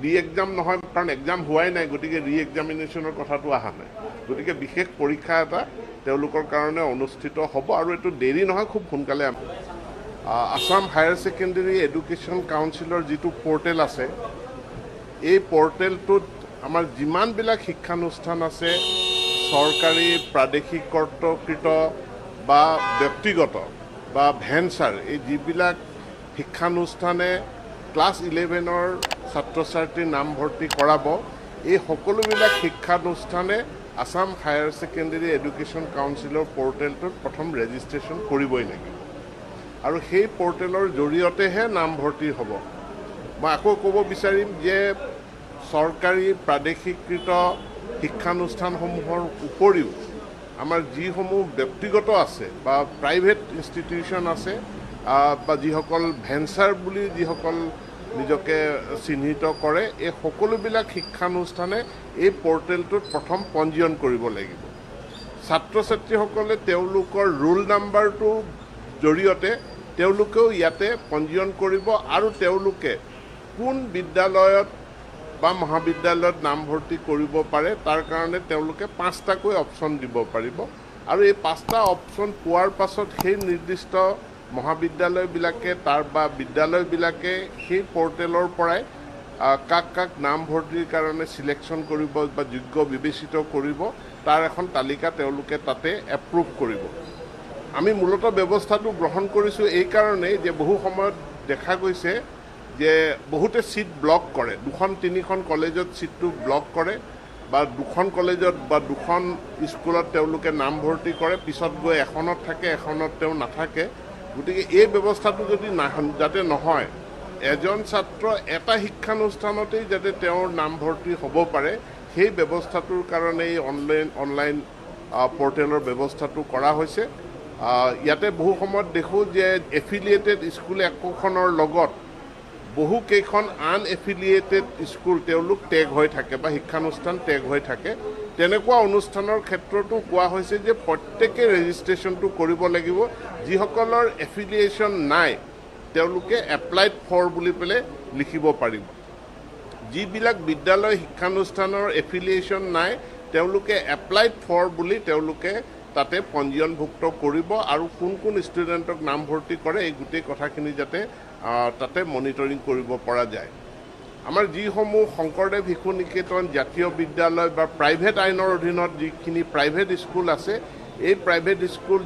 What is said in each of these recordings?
ৰি এক্সাম নহয়, কাৰণ এক্সাম হোৱাই নাই, গতিকে ৰি এক্সামিনেশ্যনৰ কথাটো অহা নাই। গতিকে বিশেষ পৰীক্ষা এটা তেওঁলোকৰ কাৰণে অনুষ্ঠিত হ'ব আৰু এইটো দেৰি নহয়, খুব সোনকালে। আছাম হায়াৰ ছেকেণ্ডেৰী এডুকেশ্যন কাউন্সিলৰ যিটো পৰ্টেল আছে, এই পৰ্টেলটোত আমাৰ যিমানবিলাক শিক্ষানুষ্ঠান আছে, চৰকাৰী, প্ৰাদেশিক কৰ্তৃকৃত বা ব্যক্তিগত বা ভেঞ্চাৰ, এই যিবিলাক শিক্ষানুষ্ঠানে ক্লাছ 11ৰ ছাত্ৰ ছাত্ৰীৰ নামভৰ্তি কৰাব, এই সকলোবিলাক শিক্ষানুষ্ঠানে আছাম হায়াৰ ছেকেণ্ডেৰী এডুকেশ্যন কাউন্সিলৰ পৰ্টেলটোত প্ৰথম ৰেজিষ্ট্ৰেশ্যন কৰিবই লাগিব আৰু সেই পৰ্টেলৰ জৰিয়তেহে নামভৰ্তি হ'ব। মই আকৌ ক'ব বিচাৰিম যে চৰকাৰী প্ৰাদেশিকৃত শিক্ষানুষ্ঠানসমূহৰ উপৰিও আমাৰ যিসমূহ ব্যক্তিগত আছে বা প্ৰাইভেট ইনষ্টিটিউশ্যন আছে বা যিসকল ভেঞ্চাৰ বুলি যিসকল নিজকে চিহ্নিত কৰে, এই সকলোবিলাক শিক্ষানুষ্ঠানে এই পৰ্টেলটোত প্ৰথম পঞ্জীয়ন কৰিব লাগিব। ছাত্ৰ ছাত্ৰীসকলে তেওঁলোকৰ ৰোল নাম্বাৰটোৰ জৰিয়তে তেওঁলোকেও ইয়াতে পঞ্জীয়ন কৰিব আৰু তেওঁলোকে কোন বিদ্যালয়ত বা মহাবিদ্যালয়ত নামভৰ্তি কৰিব পাৰে তাৰ কাৰণে তেওঁলোকে 5টাকৈ অপশ্যন দিব পাৰিব আৰু এই 5টা অপশ্যন পোৱাৰ পাছত সেই নিৰ্দিষ্ট মহাবিদ্যালয়বিলাকে বা বিদ্যালয়বিলাকে সেই পৰ্টেলৰ পৰাই কাক নামভৰ্তিৰ কাৰণে ছিলেকশ্যন কৰিব বা যোগ্য বিবেচিত কৰিব, তাৰ এখন তালিকা তেওঁলোকে তাতে এপ্ৰুভ কৰিব। আমি মূলতঃ ব্যৱস্থাটো গ্ৰহণ কৰিছোঁ এই কাৰণেই যে বহু সময়ত দেখা গৈছে যে বহুতে ছিট ব্লক কৰে, 2-3খন কলেজত ছিটটো ব্লক কৰে বা 2খন কলেজত বা 2খন স্কুলত তেওঁলোকে নামভৰ্তি কৰে, পিছত গৈ এখনত থাকে, এখনত তেওঁ নাথাকে। গতিকে এই ব্যৱস্থাটো যদি যাতে নহয়, এজন ছাত্ৰ এটা শিক্ষানুষ্ঠানতেই যাতে তেওঁৰ নামভৰ্তি হ'ব পাৰে, সেই ব্যৱস্থাটোৰ কাৰণে এই অনলাইন পৰ্টেলৰ ব্যৱস্থাটো কৰা হৈছে। ইয়াতে বহু সময়ত দেখোঁ যে এফিলিয়েটেড স্কুল একোখনৰ লগত বহুকেইখন আনএফিলিয়েটেড স্কুল তেওঁলোক টেগ হৈ থাকে বা শিক্ষানুষ্ঠান টেগ হৈ থাকে। তেনেকুৱা অনুষ্ঠানৰ ক্ষেত্ৰতো কোৱা হৈছে যে প্ৰত্যেকে ৰেজিষ্ট্ৰেশ্যনটো কৰিব লাগিব। যিসকলৰ এফিলিয়েশ্যন নাই তেওঁলোকে এপ্লাইড ফৰ বুলি পেলাই লিখিব পাৰিব। যিবিলাক বিদ্যালয় শিক্ষানুষ্ঠানৰ এফিলিয়েশ্যন নাই তেওঁলোকে এপ্লাইড ফৰ বুলি তেওঁলোকে তাতে পঞ্জীয়নভুক্ত কৰিব আৰু কোন ষ্টুডেণ্টক নামভৰ্তি কৰে এই গোটেই কথাখিনি যাতে তাতে মনিটৰিং কৰিব পৰা যায়। আমাৰ যিসমূহ শংকৰদেৱ শিশু নিকেতন, জাতীয় বিদ্যালয় বা প্ৰাইভেট আইনৰ অধীনত যিখিনি প্ৰাইভেট স্কুল আছে, এই প্ৰাইভেট স্কুল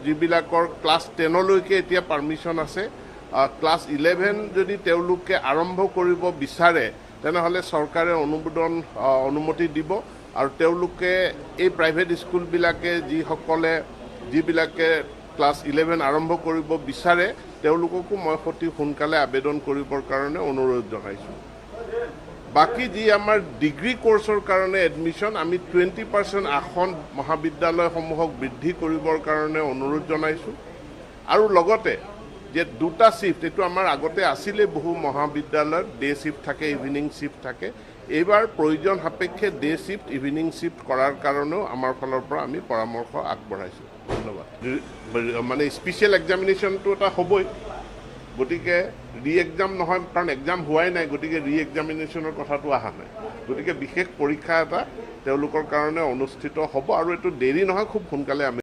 যিবিলাকৰ ক্লাছ 10লৈকে এতিয়া পাৰ্মিশ্যন আছে, ক্লাছ 11 যদি তেওঁলোকে আৰম্ভ কৰিব বিচাৰে তেনেহ'লে চৰকাৰে অনুমতি দিব আৰু তেওঁলোকে এই প্ৰাইভেট স্কুলবিলাকে যিবিলাকে ক্লাছ 11 আৰম্ভ কৰিব বিচাৰে তেওঁলোককো মই অতি সোনকালে আবেদন কৰিবৰ কাৰণে অনুৰোধ জনাইছোঁ। বাকী যি আমাৰ ডিগ্ৰী কোৰ্চৰ কাৰণে এডমিশ্যন, আমি 20% আসন মহাবিদ্যালয়সমূহক বৃদ্ধি কৰিবৰ কাৰণে অনুৰোধ জনাইছোঁ আৰু লগতে যে 2টা শিফ্ট, এইটো আমাৰ আগতে আছিলে বহু মহাবিদ্যালয়ত ডে শিফ্ট থাকে, ইভিনিং শিফ্ট থাকে। এইবাৰ প্ৰয়োজন সাপেক্ষে ডে শিফ্ট, ইভিনিং শিফ্ট কৰাৰ কাৰণেও আমাৰ ফালৰ পৰা আমি পৰামৰ্শ আগবঢ়াইছোঁ। ধন্যবাদ। মানে স্পেচিয়েল এক্সামিনেশ্যনটো এটা হ'বই, গতিকে ৰি এক্সাম নহয়, কাৰণ এক্সাম হোৱাই নাই, গতিকে ৰি এক্সামিনেশ্যনৰ কথাটো অহা নাই। গতিকে বিশেষ পৰীক্ষা এটা তেওঁলোকৰ কাৰণে অনুষ্ঠিত হ'ব আৰু এইটো দেৰি নহয়, খুব সোনকালে আমি